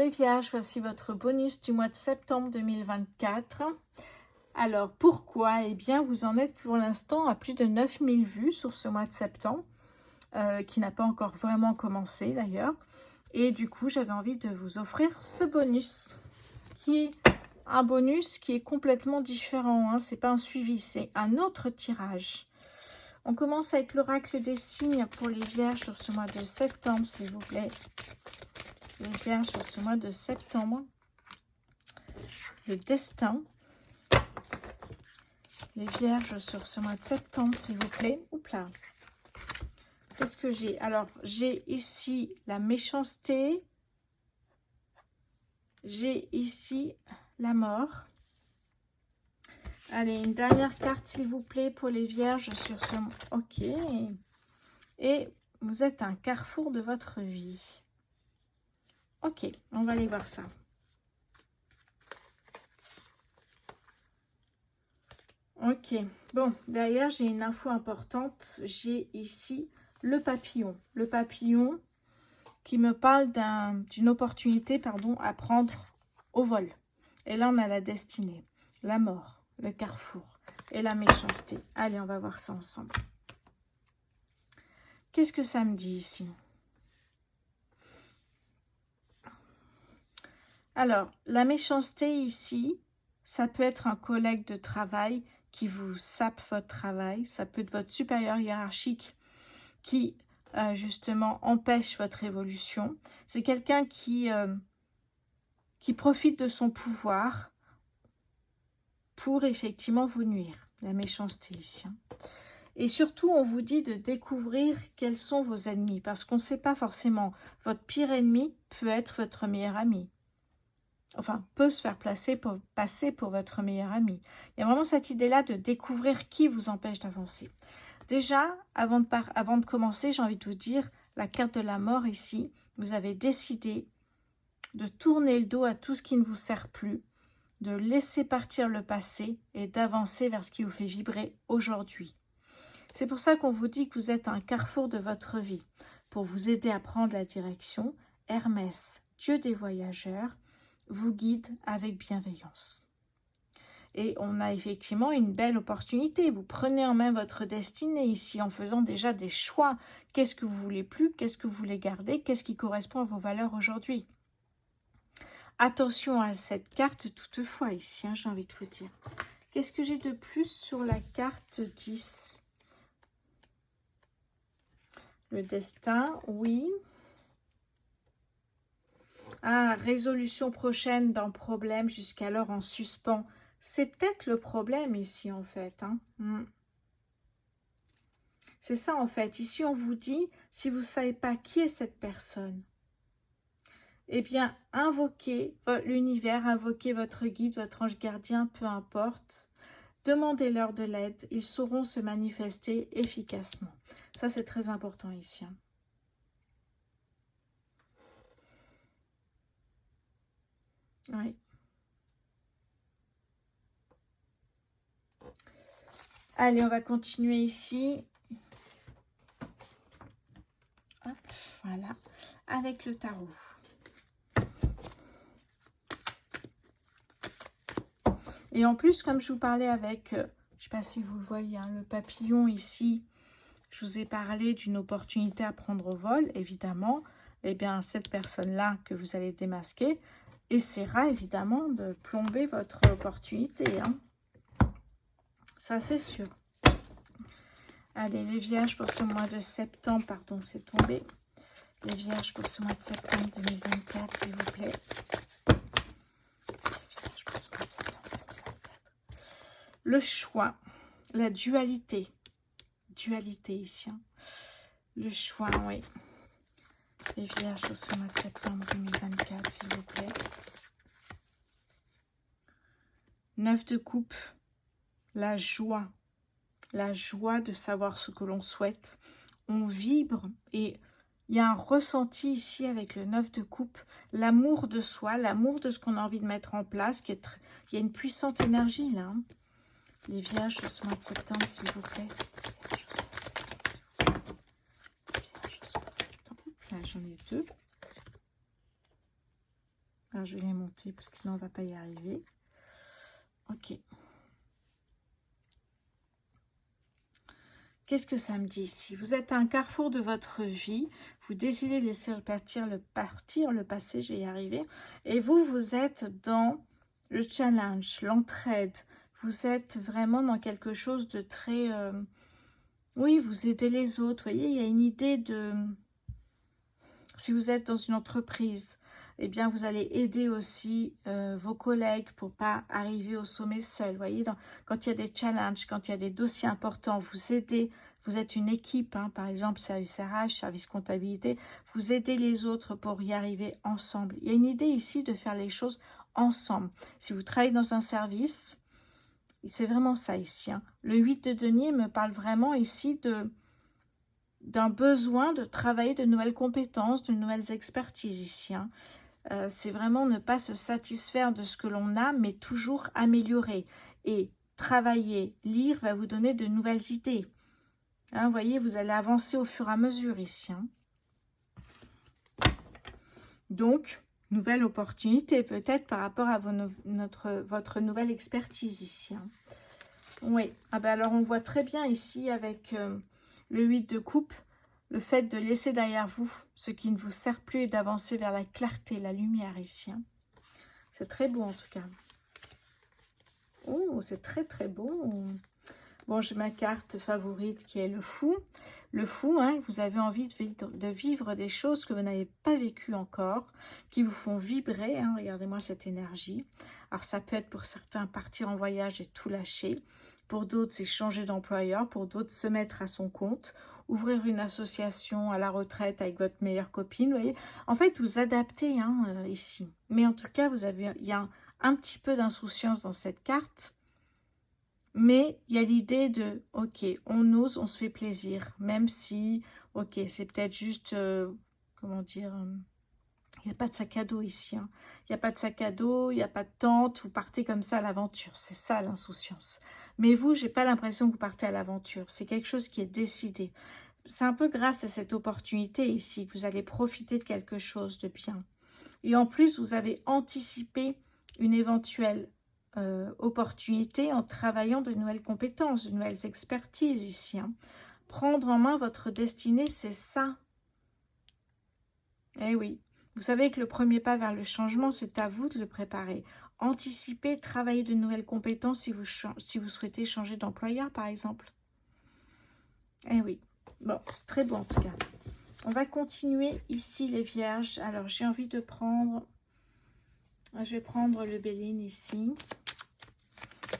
les Vierges, voici votre bonus du mois de septembre 2024. Alors, pourquoi? Eh bien, vous en êtes pour l'instant à plus de 9000 vues sur ce mois de septembre, qui n'a pas encore vraiment commencé d'ailleurs. Et du coup, j'avais envie de vous offrir ce bonus, qui est un bonus qui est complètement différent. Hein. Ce n'est pas un suivi, c'est un autre tirage. On commence avec l'oracle des signes pour les Vierges sur ce mois de septembre, s'il vous plaît. Les Vierges sur ce mois de septembre. Le destin. Les Vierges sur ce mois de septembre, s'il vous plaît. Oups là. Qu'est-ce que j'ai? Alors, j'ai ici la méchanceté. J'ai ici la mort. Allez, une dernière carte, s'il vous plaît, pour les Vierges sur ce... Ok. Et vous êtes à un carrefour de votre vie. Ok, on va aller voir ça. Ok. Bon, derrière, j'ai une info importante. J'ai ici le papillon. Le papillon qui me parle d'une opportunité, pardon, à prendre au vol. Et là, on a la destinée, la mort, le carrefour et la méchanceté. Allez, on va voir ça ensemble. Qu'est-ce que ça me dit ici? Alors, la méchanceté ici, ça peut être un collègue de travail qui vous sape votre travail. Ça peut être votre supérieur hiérarchique qui, justement, empêche votre évolution. C'est quelqu'un qui profite de son pouvoir pour effectivement vous nuire. La méchanceté ici. Hein. Et surtout, on vous dit de découvrir quels sont vos ennemis. Parce qu'on ne sait pas forcément. Votre pire ennemi peut être votre meilleur ami. Enfin, peut se faire passer pour votre meilleur ami. Il y a vraiment cette idée-là de découvrir qui vous empêche d'avancer. Déjà, avant de commencer, j'ai envie de vous dire, la carte de la mort ici, vous avez décidé de tourner le dos à tout ce qui ne vous sert plus, de laisser partir le passé et d'avancer vers ce qui vous fait vibrer aujourd'hui. C'est pour ça qu'on vous dit que vous êtes à un carrefour de votre vie. Pour vous aider à prendre la direction, Hermès, dieu des voyageurs, vous guide avec bienveillance. Et on a effectivement une belle opportunité. Vous prenez en main votre destinée ici en faisant déjà des choix. Qu'est-ce que vous voulez plus? Qu'est-ce que vous voulez garder? Qu'est-ce qui correspond à vos valeurs aujourd'hui? Attention à cette carte toutefois ici, hein, j'ai envie de vous dire. Qu'est-ce que j'ai de plus sur la carte 10? Le destin, oui. Ah, résolution prochaine d'un problème jusqu'alors en suspens. C'est peut-être le problème ici en fait. Hein. C'est ça en fait. Ici on vous dit, si vous ne savez pas qui est cette personne, eh bien invoquez l'univers, invoquez votre guide, votre ange gardien, peu importe. Demandez-leur de l'aide, ils sauront se manifester efficacement. Ça c'est très important ici. Hein. Oui. Allez, on va continuer ici. Hop, voilà, avec le tarot. Et en plus, comme je vous parlais avec, je ne sais pas si vous le voyez, hein, le papillon ici, je vous ai parlé d'une opportunité à prendre au vol, évidemment. Eh bien, cette personne-là que vous allez démasquer essaiera évidemment de plomber votre opportunité. Hein. Ça, c'est sûr. Allez, les Vierges pour ce mois de septembre, pardon, c'est tombé. Les Vierges pour ce mois de septembre 2024, s'il vous plaît. Les Vierges pour ce mois de septembre 2024. Le choix, la dualité. Dualité ici. Hein. Le choix, oui. Les Vierges pour ce mois de septembre 2024, s'il vous plaît. 9 de coupe. La joie de savoir ce que l'on souhaite. On vibre et il y a un ressenti ici avec le 9 de coupe, l'amour de soi, l'amour de ce qu'on a envie de mettre en place. Il y a une puissante énergie là. Hein. Les Vierges de ce mois de septembre, s'il vous plaît. Là, j'en ai 2. Enfin, je vais les monter parce que sinon on ne va pas y arriver. Ok. Qu'est-ce que ça me dit ici? Vous êtes à un carrefour de votre vie. Vous désirez laisser partir le passé, je vais y arriver. Et vous êtes dans le challenge, l'entraide. Vous êtes vraiment dans quelque chose de très... oui, vous aidez les autres. Vous voyez, il y a une idée de... Si vous êtes dans une entreprise, eh bien, vous allez aider aussi vos collègues pour pas arriver au sommet seul. Vous voyez, quand il y a des challenges, quand il y a des dossiers importants, vous aidez, vous êtes une équipe, hein, par exemple, service RH, service comptabilité, vous aidez les autres pour y arriver ensemble. Il y a une idée ici de faire les choses ensemble. Si vous travaillez dans un service, c'est vraiment ça ici. Hein. Le 8 de denier me parle vraiment ici d'un besoin de travailler de nouvelles compétences, de nouvelles expertises ici. Hein. C'est vraiment ne pas se satisfaire de ce que l'on a, mais toujours améliorer. Et travailler, lire va vous donner de nouvelles idées. Hein, vous voyez, vous allez avancer au fur et à mesure ici. Hein. Donc, nouvelle opportunité peut-être par rapport à votre nouvelle expertise ici. Hein. Oui, ah ben alors on voit très bien ici avec le 8 de coupe, le fait de laisser derrière vous ce qui ne vous sert plus et d'avancer vers la clarté, la lumière ici. Hein. C'est très beau en tout cas. Oh, c'est très très beau. Bon, j'ai ma carte favorite qui est le fou. Le fou, hein, vous avez envie de vivre des choses que vous n'avez pas vécues encore, qui vous font vibrer. Hein, regardez-moi cette énergie. Alors ça peut être pour certains partir en voyage et tout lâcher. Pour d'autres, c'est changer d'employeur. Pour d'autres, se mettre à son compte. Ouvrir une association à la retraite avec votre meilleure copine. Vous voyez, en fait, vous adaptez hein, ici. Mais en tout cas, il y a un petit peu d'insouciance dans cette carte. Mais il y a l'idée de, ok, on ose, on se fait plaisir. Même si, ok, c'est peut-être juste, comment dire, il n'y a pas de sac à dos ici. Hein. Il n'y a pas de sac à dos, il n'y a pas de tente. Vous partez comme ça à l'aventure. C'est ça l'insouciance. Mais vous, j'ai pas l'impression que vous partez à l'aventure. C'est quelque chose qui est décidé. C'est un peu grâce à cette opportunité ici que vous allez profiter de quelque chose de bien. Et en plus, vous avez anticipé une éventuelle opportunité en travaillant de nouvelles compétences, de nouvelles expertises ici. Hein. Prendre en main votre destinée, c'est ça. Eh oui. Vous savez que le premier pas vers le changement, c'est à vous de le préparer. Anticiper, travailler de nouvelles compétences si vous souhaitez changer d'employeur, par exemple. Eh oui. Bon, c'est très bon en tout cas. On va continuer ici, les vierges. Alors, j'ai envie de prendre... Je vais prendre le Béline ici.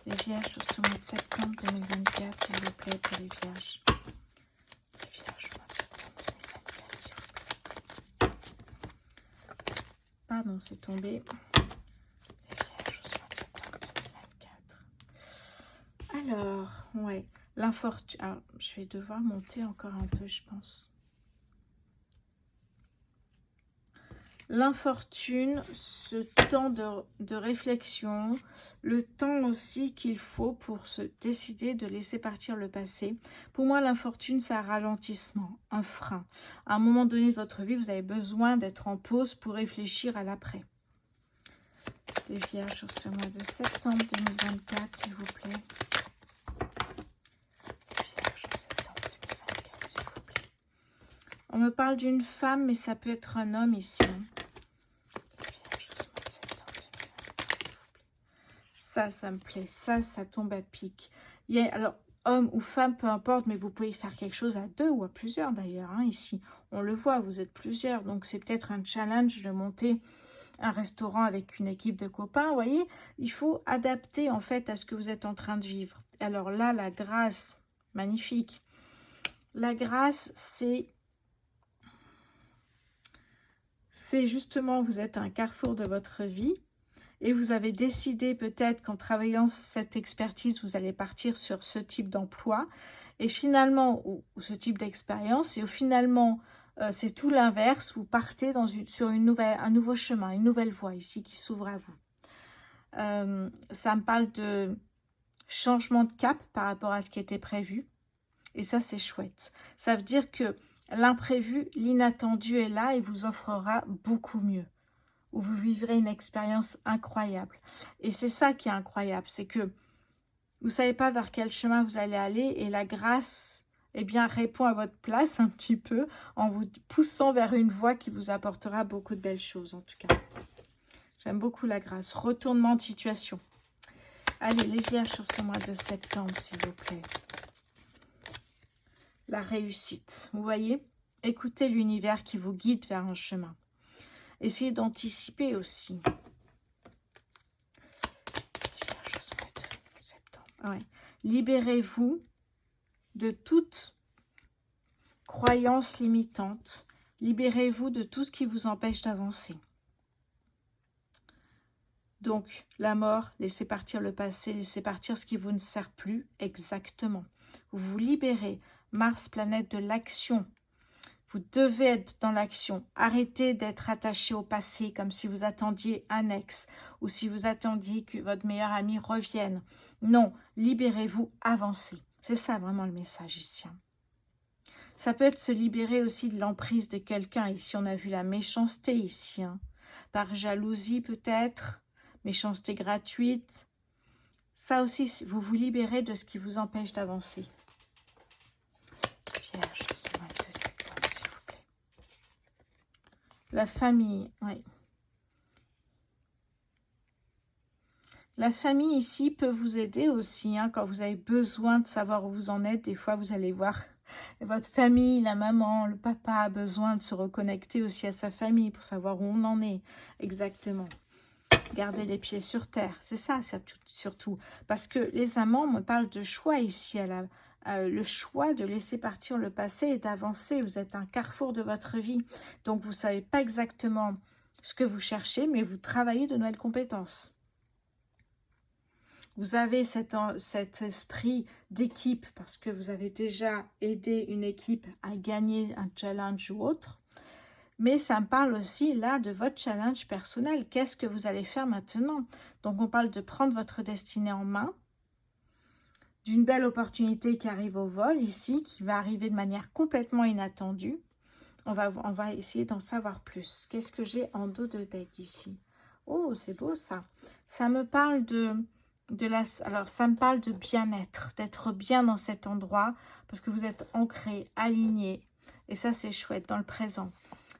Les vierges au mois de septembre 2024, s'il vous plaît, pour les vierges. Les vierges au mois de septembre 2024, s'il vous plaît. Pardon, c'est tombé. Les vierges au mois de septembre 2024. Alors, ouais, l'infortune. Alors, je vais devoir monter encore un peu, je pense. L'infortune, ce temps de réflexion, le temps aussi qu'il faut pour se décider de laisser partir le passé. Pour moi, l'infortune, c'est un ralentissement, un frein. À un moment donné de votre vie, vous avez besoin d'être en pause pour réfléchir à l'après. Les vierges sur ce mois de septembre 2024, s'il vous plaît. Les vierges sur septembre 2024, s'il vous plaît. On me parle d'une femme, mais ça peut être un homme ici. Ça me plaît, ça tombe à pic. Alors, homme ou femme, peu importe, mais vous pouvez faire quelque chose à deux ou à plusieurs d'ailleurs. Hein, ici, on le voit, vous êtes plusieurs, donc c'est peut-être un challenge de monter un restaurant avec une équipe de copains. Vous voyez, il faut adapter en fait à ce que vous êtes en train de vivre. Alors là, la grâce, magnifique. La grâce, c'est justement, vous êtes à un carrefour de votre vie. Et vous avez décidé peut-être qu'en travaillant cette expertise, vous allez partir sur ce type d'emploi. Et finalement, ou ce type d'expérience. Et finalement, c'est tout l'inverse. Vous partez sur un nouveau chemin, une nouvelle voie ici qui s'ouvre à vous. Ça me parle de changement de cap par rapport à ce qui était prévu. Et ça, c'est chouette. Ça veut dire que l'imprévu, l'inattendu est là et vous offrera beaucoup mieux. où vous vivrez une expérience incroyable. Et c'est ça qui est incroyable, c'est que vous ne savez pas vers quel chemin vous allez aller et la grâce, eh bien, répond à votre place un petit peu en vous poussant vers une voie qui vous apportera beaucoup de belles choses en tout cas. J'aime beaucoup la grâce. Retournement de situation. Allez, les vierges sur ce mois de septembre, s'il vous plaît. La réussite. Vous voyez? Écoutez l'univers qui vous guide vers un chemin. Essayez d'anticiper aussi. Vierge ce mois de septembre. Ouais. Libérez-vous de toute croyance limitante. Libérez-vous de tout ce qui vous empêche d'avancer. Donc, la mort, laissez partir le passé, laissez partir ce qui vous ne sert plus exactement. Vous vous libérez. Mars, planète de l'action. Vous devez être dans l'action. Arrêtez d'être attaché au passé comme si vous attendiez un ex ou si vous attendiez que votre meilleur ami revienne. Non, libérez-vous, avancez. C'est ça vraiment le message ici. Ça peut être se libérer aussi de l'emprise de quelqu'un. Ici, on a vu la méchanceté ici. Par jalousie peut-être. Méchanceté gratuite. Ça aussi, vous vous libérez de ce qui vous empêche d'avancer. Vierge, ce mois de septembre, s'il vous plaît. La famille, oui. La famille ici peut vous aider aussi, quand vous avez besoin de savoir où vous en êtes. Des fois, vous allez voir votre famille, la maman, le papa a besoin de se reconnecter aussi à sa famille pour savoir où on en est exactement. Garder les pieds sur terre, c'est ça surtout. Parce que les amants me parlent de choix ici, le choix de laisser partir le passé et d'avancer. Vous êtes à un carrefour de votre vie. Donc, vous ne savez pas exactement ce que vous cherchez, mais vous travaillez de nouvelles compétences. Vous avez cet esprit d'équipe parce que vous avez déjà aidé une équipe à gagner un challenge ou autre. Mais ça me parle aussi là de votre challenge personnel. Qu'est-ce que vous allez faire maintenant? Donc on parle de prendre votre destinée en main, d'une belle opportunité qui arrive au vol ici, qui va arriver de manière complètement inattendue. On va essayer d'en savoir plus. Qu'est-ce que j'ai en dos de deck ici? Oh, c'est beau ça. Ça me parle alors ça me parle de bien-être, d'être bien dans cet endroit parce que vous êtes ancré, aligné. Et ça c'est chouette dans le présent.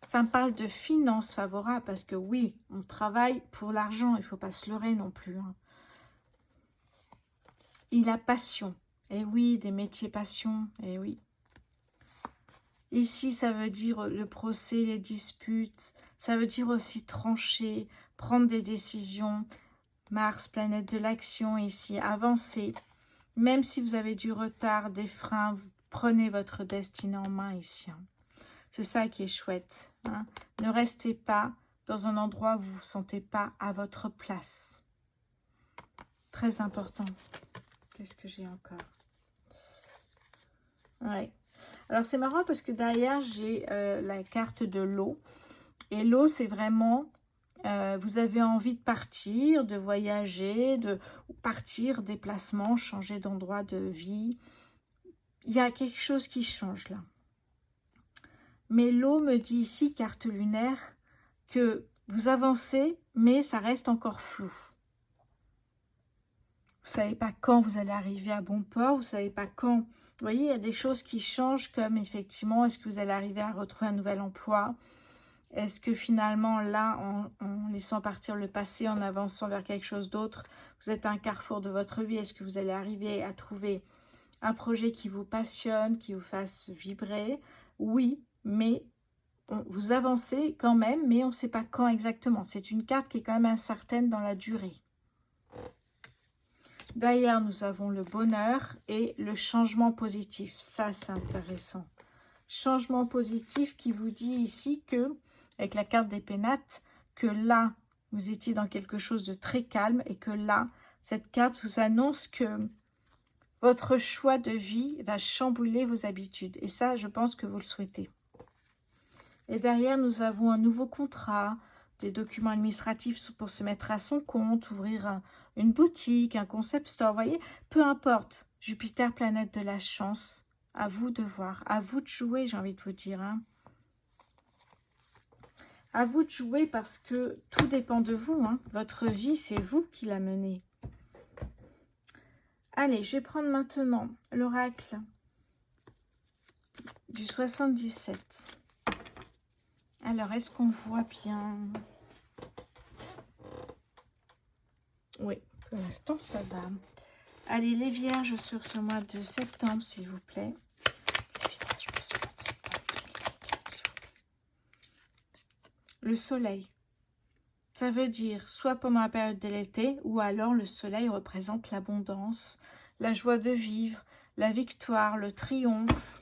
Ça me parle de finances favorables parce que oui, on travaille pour l'argent, il ne faut pas se leurrer non plus. Il a passion. Et oui, des métiers passion. Et oui. Ici, ça veut dire le procès, les disputes. Ça veut dire aussi trancher, prendre des décisions. Mars, planète de l'action ici, avancer. Même si vous avez du retard, des freins, vous prenez votre destinée en main ici. C'est ça qui est chouette. Ne restez pas dans un endroit où vous ne vous sentez pas à votre place. Très important. Qu'est-ce que j'ai encore? Ouais. Alors, c'est marrant parce que derrière, j'ai la carte de l'eau. Et l'eau, c'est vraiment, vous avez envie de partir, de voyager, de partir, déplacement, changer d'endroit de vie. Il y a quelque chose qui change là. Mais l'eau me dit ici, carte lunaire, que vous avancez, mais ça reste encore flou. Vous ne savez pas quand vous allez arriver à bon port, vous ne savez pas quand. Vous voyez, il y a des choses qui changent, comme effectivement, est-ce que vous allez arriver à retrouver un nouvel emploi? Est-ce que finalement, là, en laissant partir le passé, en avançant vers quelque chose d'autre, vous êtes à un carrefour de votre vie? Est-ce que vous allez arriver à trouver un projet qui vous passionne, qui vous fasse vibrer? Oui, mais vous avancez quand même, mais on ne sait pas quand exactement. C'est une carte qui est quand même incertaine dans la durée. Derrière, nous avons le bonheur et le changement positif. Ça, c'est intéressant. Changement positif qui vous dit ici que, avec la carte des pénates, que là, vous étiez dans quelque chose de très calme et que là, cette carte vous annonce que votre choix de vie va chambouler vos habitudes. Et ça, je pense que vous le souhaitez. Et derrière, nous avons un nouveau contrat, des documents administratifs pour se mettre à son compte, ouvrir une boutique, un concept store. Vous voyez, peu importe. Jupiter, planète de la chance. À vous de voir, à vous de jouer, j'ai envie de vous dire. À vous de jouer parce que tout dépend de vous. Hein. Votre vie, c'est vous qui la menez. Allez, je vais prendre maintenant l'oracle du 77. Alors, est-ce qu'on voit bien? Oui, pour l'instant, ça va. Allez, les vierges sur ce mois de septembre, s'il vous plaît. Les vierges pour ce mois de septembre, s'il vous plaît. Le soleil. Ça veut dire soit pendant la période de l'été, ou alors le soleil représente l'abondance, la joie de vivre, la victoire, le triomphe.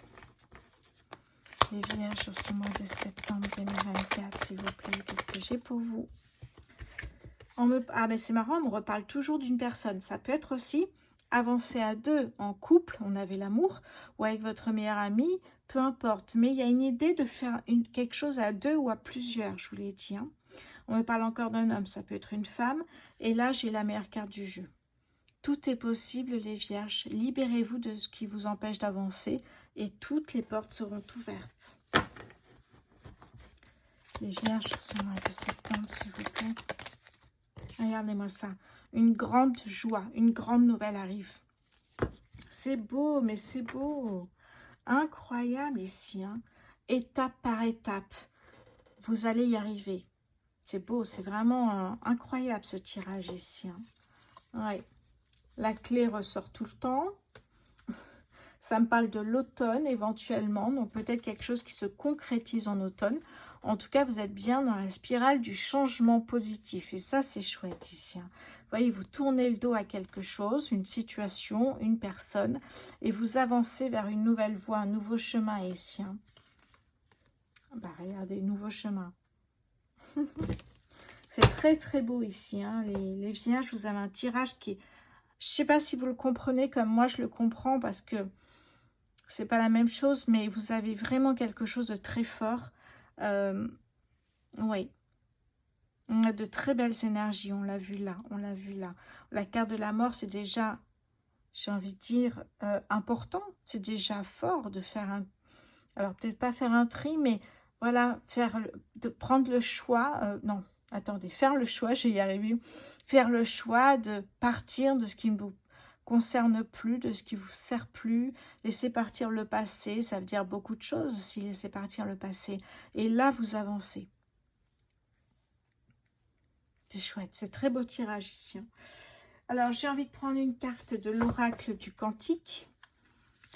Les vierges sur ce mois de septembre 2024, s'il vous plaît, qu'est-ce que j'ai pour vous? Ah ben c'est marrant, on me reparle toujours d'une personne. Ça peut être aussi avancer à deux en couple, on avait l'amour, ou avec votre meilleur ami, peu importe. Mais il y a une idée de faire quelque chose à deux ou à plusieurs, je vous l'ai dit. Hein. On me parle encore d'un homme, ça peut être une femme. Et là, j'ai la meilleure carte du jeu. Tout est possible, les vierges. Libérez-vous de ce qui vous empêche d'avancer et toutes les portes seront ouvertes. Les vierges sur ce mois de septembre, s'il vous plaît. Regardez-moi ça. Une grande joie, une grande nouvelle arrive. C'est beau, mais c'est beau. Incroyable ici. Hein. Étape par étape. Vous allez y arriver. C'est beau, c'est vraiment incroyable ce tirage ici. Hein. Ouais. La clé ressort tout le temps. Ça me parle de l'automne éventuellement. Donc peut-être quelque chose qui se concrétise en automne. En tout cas, vous êtes bien dans la spirale du changement positif. Et ça, c'est chouette ici. Hein. Vous voyez, vous tournez le dos à quelque chose, une situation, une personne. Et vous avancez vers une nouvelle voie, un nouveau chemin ici. Hein. Bah, regardez, nouveau chemin. C'est très, très beau ici. Hein. Les vierges, vous avez un tirage qui est... Je ne sais pas si vous le comprenez comme moi, je le comprends parce que c'est pas la même chose. Mais vous avez vraiment quelque chose de très fort. Oui, on a de très belles énergies, on l'a vu là, on l'a vu là. La carte de la mort, c'est déjà, j'ai envie de dire, important, c'est déjà fort de faire un, alors peut-être pas faire un tri, mais voilà, de prendre le choix, non, attendez, faire le choix, je vais y arriver, faire le choix de partir de ce qui ne vous concerne plus, de ce qui vous sert plus, laisser partir le passé, ça veut dire beaucoup de choses aussi, laisser partir le passé. Et là, vous avancez. C'est chouette, c'est très beau tirage ici. Hein. Alors, j'ai envie de prendre une carte de l'oracle du Cantique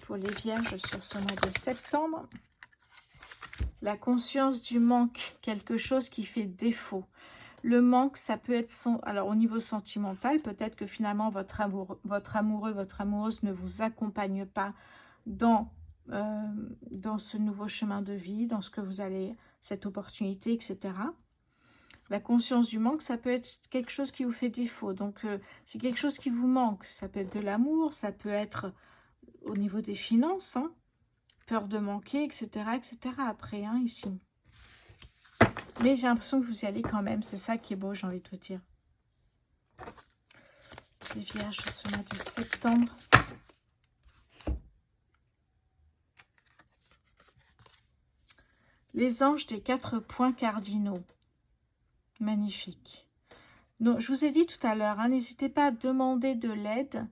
pour les vierges sur ce mois de septembre. La conscience du manque, quelque chose qui fait défaut. Le manque, ça peut être... Alors, au niveau sentimental, peut-être que finalement, votre amoureux, votre amoureuse ne vous accompagne pas dans ce nouveau chemin de vie, dans ce que vous allez... cette opportunité, etc. La conscience du manque, ça peut être quelque chose qui vous fait défaut. Donc, c'est quelque chose qui vous manque. Ça peut être de l'amour, ça peut être au niveau des finances, hein, peur de manquer, etc. etc. après, hein, ici. Mais j'ai l'impression que vous y allez quand même. C'est ça qui est beau, j'ai envie de vous dire. Les vierges sur ce mois de septembre. Les anges des 4 points cardinaux. Magnifique. Donc, je vous ai dit tout à l'heure, hein, n'hésitez pas à demander de l'aide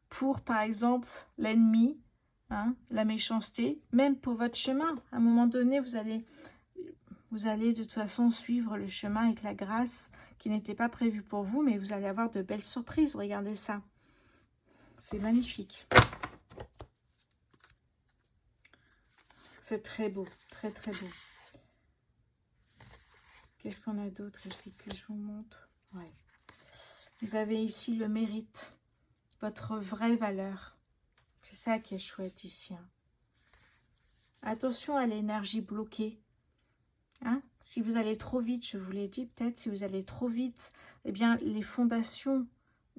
pour, par exemple, l'ennemi, hein, la méchanceté, même pour votre chemin. À un moment donné, vous allez de toute façon suivre le chemin avec la grâce qui n'était pas prévue pour vous, mais vous allez avoir de belles surprises. Regardez ça. C'est magnifique. C'est très beau, très très beau. Qu'est-ce qu'on a d'autre ici que je vous montre? Ouais. Vous avez ici le mérite, votre vraie valeur. C'est ça qui est chouette ici. Hein. Attention à l'énergie bloquée. Hein? Si vous allez trop vite, je vous l'ai dit, peut-être si vous allez trop vite, eh bien les fondations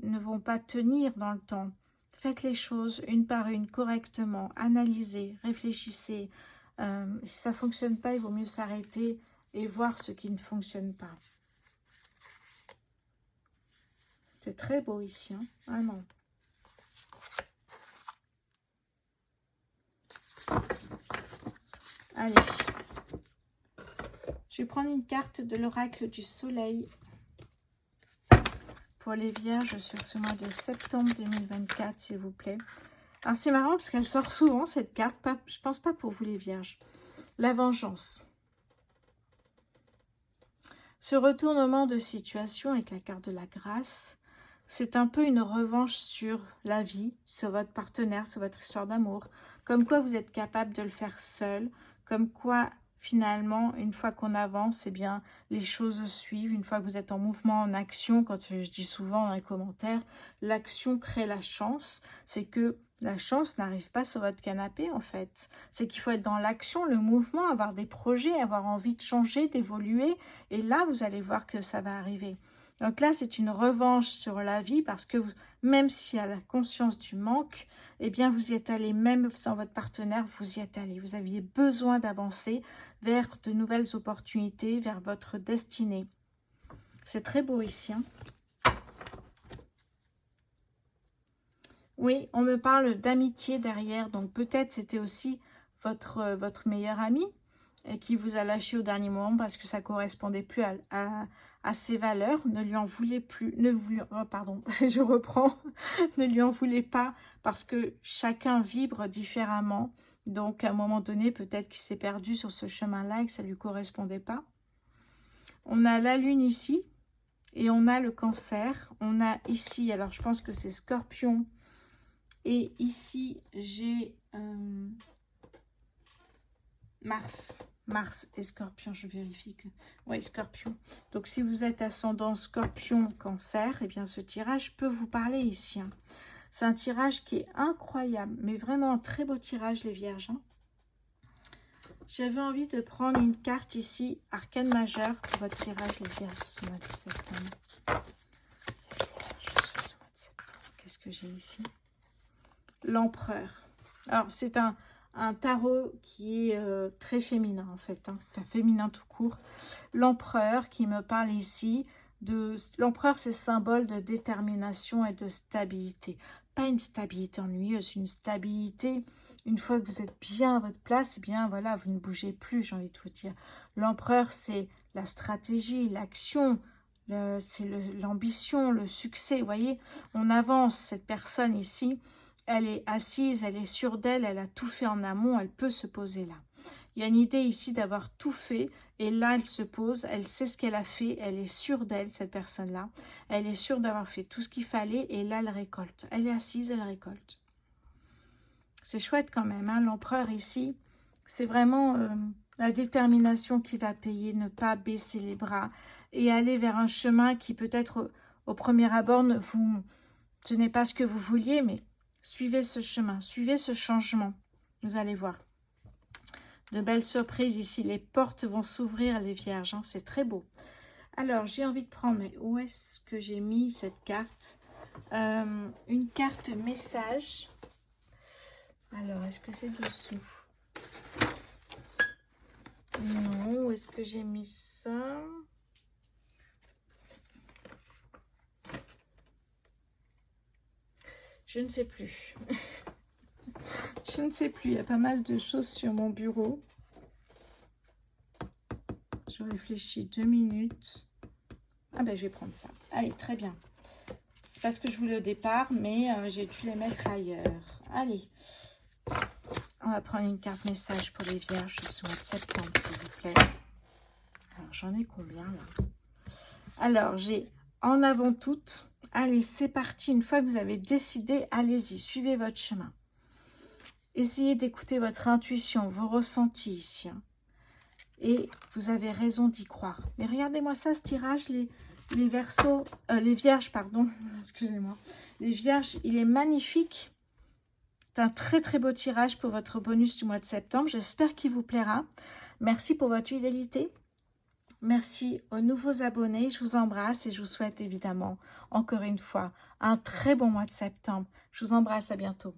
ne vont pas tenir dans le temps. Faites les choses une par une, correctement, analysez, réfléchissez. Si ça ne fonctionne pas, il vaut mieux s'arrêter et voir ce qui ne fonctionne pas. C'est très beau ici, hein, vraiment. Allez. Je vais prendre une carte de l'oracle du soleil pour les vierges sur ce mois de septembre 2024, s'il vous plaît. Alors, c'est marrant parce qu'elle sort souvent, cette carte. Je pense pas pour vous, les vierges. La vengeance. Ce retournement de situation avec la carte de la grâce, c'est un peu une revanche sur la vie, sur votre partenaire, sur votre histoire d'amour. Comme quoi vous êtes capable de le faire seul. Comme quoi, finalement, une fois qu'on avance, eh bien, les choses suivent. Une fois que vous êtes en mouvement, en action, quand je dis souvent dans les commentaires, l'action crée la chance. C'est que la chance n'arrive pas sur votre canapé, en fait. C'est qu'il faut être dans l'action, le mouvement, avoir des projets, avoir envie de changer, d'évoluer. Et là, vous allez voir que ça va arriver. Donc là, c'est une revanche sur la vie parce que même s'il y a la conscience du manque, eh bien, vous y êtes allé, même sans votre partenaire, vous y êtes allé. Vous aviez besoin d'avancer vers de nouvelles opportunités, vers votre destinée. C'est très beau ici, hein. Oui, on me parle d'amitié derrière, donc peut-être c'était aussi votre meilleur ami qui vous a lâché au dernier moment parce que ça correspondait plus à ses valeurs. Ne lui en voulez plus, pardon, je reprends, ne lui en voulez pas parce que chacun vibre différemment. Donc à un moment donné, peut-être qu'il s'est perdu sur ce chemin-là et que ça ne lui correspondait pas. On a la lune ici et on a le cancer. On a ici, alors je pense que c'est Scorpion. Et ici, j'ai Mars et Scorpion, je vérifie que... Oui, Scorpion. Donc, si vous êtes ascendant Scorpion, Cancer, eh bien, ce tirage peut vous parler ici, hein. C'est un tirage qui est incroyable, mais vraiment un très beau tirage, les vierges, hein. J'avais envie de prendre une carte ici, arcane majeur, pour votre tirage, les vierges, ce mois de septembre. Qu'est-ce que j'ai ici? L'empereur. Alors, c'est un tarot qui est très féminin, en fait, hein. Enfin, féminin tout court. L'empereur qui me parle ici de... L'empereur, c'est symbole de détermination et de stabilité. Pas une stabilité ennuyeuse, une stabilité... Une fois que vous êtes bien à votre place, eh bien, voilà, vous ne bougez plus, j'ai envie de vous dire. L'empereur, c'est la stratégie, l'action, c'est l'ambition, le succès, vous voyez. On avance, cette personne ici... Elle est assise, elle est sûre d'elle, elle a tout fait en amont, elle peut se poser là. Il y a une idée ici d'avoir tout fait et là elle se pose, elle sait ce qu'elle a fait, elle est sûre d'elle, cette personne-là. Elle est sûre d'avoir fait tout ce qu'il fallait et là elle récolte. Elle est assise, elle récolte. C'est chouette quand même, hein, l'empereur ici, c'est vraiment la détermination qui va payer, ne pas baisser les bras et aller vers un chemin qui peut-être au premier abord, ce n'est pas ce que vous vouliez, mais suivez ce chemin, suivez ce changement. Vous allez voir. De belles surprises ici. Les portes vont s'ouvrir, les vierges, hein. C'est très beau. Alors, j'ai envie de prendre... Mais où est-ce que j'ai mis cette carte? Une carte message. Alors, est-ce que c'est dessous? Non, où est-ce que j'ai mis ça? Je ne sais plus. Je ne sais plus. Il y a pas mal de choses sur mon bureau. Je réfléchis 2 minutes. Ah ben, je vais prendre ça. Allez, très bien. C'est pas ce que je voulais au départ, mais j'ai dû les mettre ailleurs. Allez. On va prendre une carte message pour les vierges ce mois de septembre, s'il vous plaît. Alors, j'en ai combien, là? Alors, j'ai en avant toutes... Allez, c'est parti. Une fois que vous avez décidé, allez-y, suivez votre chemin. Essayez d'écouter votre intuition, vos ressentis ici, hein. Et vous avez raison d'y croire. Mais regardez-moi ça, ce tirage, les Verseaux, les Vierges, pardon, excusez-moi. Les Vierges, il est magnifique. C'est un très très beau tirage pour votre bonus du mois de septembre. J'espère qu'il vous plaira. Merci pour votre fidélité. Merci aux nouveaux abonnés, je vous embrasse et je vous souhaite évidemment, encore une fois, un très bon mois de septembre. Je vous embrasse, à bientôt.